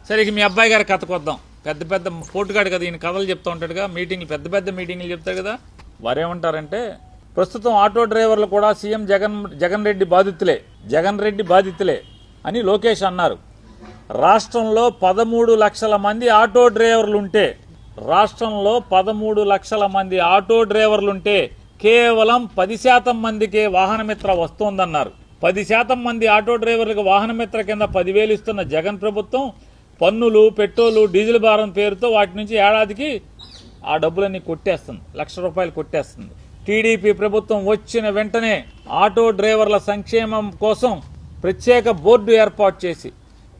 సరే ఇక మీ అబ్బాయి గారి కథకు వద్దాం. పెద్ద పెద్ద పోటుగాడు కదా, ఈయన కథలు చెప్తూ ఉంటాడుగా, మీటింగ్లు పెద్ద పెద్ద మీటింగ్లు చెప్తాడు కదా. వారేమంటారంటే ప్రస్తుతం ఆటో డ్రైవర్లు కూడా సీఎం జగన్ రెడ్డి బాధితులే అని లోకేష్ అన్నారు. రాష్ట్రంలో 13 లక్షల మంది ఆటో డ్రైవర్లుంటే కేవలం 10% మందికే వాహనమిత్ర వస్తోందన్నారు. 10% మంది ఆటో డ్రైవర్లకు వాహనమిత్ర కింద 10,000 ఇస్తున్న జగన్ ప్రభుత్వం పన్నులు, పెట్రోలు, డీజిల్ భారం పేరుతో వాటి నుంచి ఏడాదికి ఆ డబ్బులన్నీ కొట్టేస్తుంది. ₹1,00,000 కొట్టేస్తుంది. టీడీపీ ప్రభుత్వం వచ్చిన వెంటనే ఆటో డ్రైవర్ల సంక్షేమం కోసం ప్రత్యేక బోర్డు ఏర్పాటు చేసి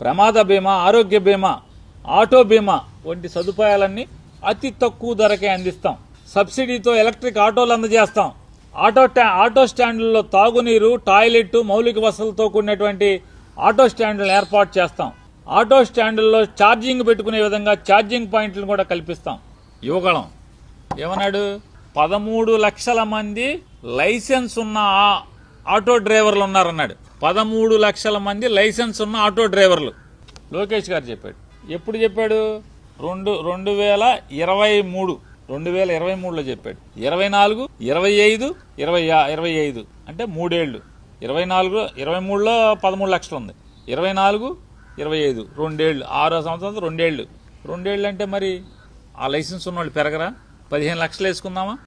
ప్రమాద బీమా, ఆరోగ్య బీమా, ఆటో బీమా వంటి సదుపాయాలన్నీ అతి తక్కువ ధరకే అందిస్తాం. సబ్సిడీతో ఎలక్ట్రిక్ ఆటోలు అందజేస్తాం. ఆటో స్టాండ్లలో తాగునీరు, టాయిలెట్, మౌలిక వసతులతో కూడినటువంటి ఆటో స్టాండ్లను ఏర్పాటు చేస్తాం. ఆటో స్టాండ్లలో ఛార్జింగ్ పెట్టుకునే విధంగా ఛార్జింగ్ పాయింట్లను కూడా కల్పిస్తాం. యువగళం ఏమన్నాడు? 13 లక్షల మంది లైసెన్స్ ఉన్న ఆటో డ్రైవర్లు ఉన్నారన్నాడు. 13 లక్షల మంది లైసెన్స్ ఉన్న ఆటో డ్రైవర్లు లోకేష్ గారు చెప్పాడు. ఎప్పుడు చెప్పాడు? 2023లో చెప్పాడు. 24, 25, 25 అంటే 3 ఏళ్లు. 23లో 13 లక్షలు ఉంది. 24, 25 2 ఏళ్లు, 6 సంవత్సరాలు 2 ఏళ్లు. 2 ఏళ్లు అంటే మరి ఆ లైసెన్స్ ఉన్న వాళ్ళు పెరగరా? 15 లక్షలు వేసుకుందామా?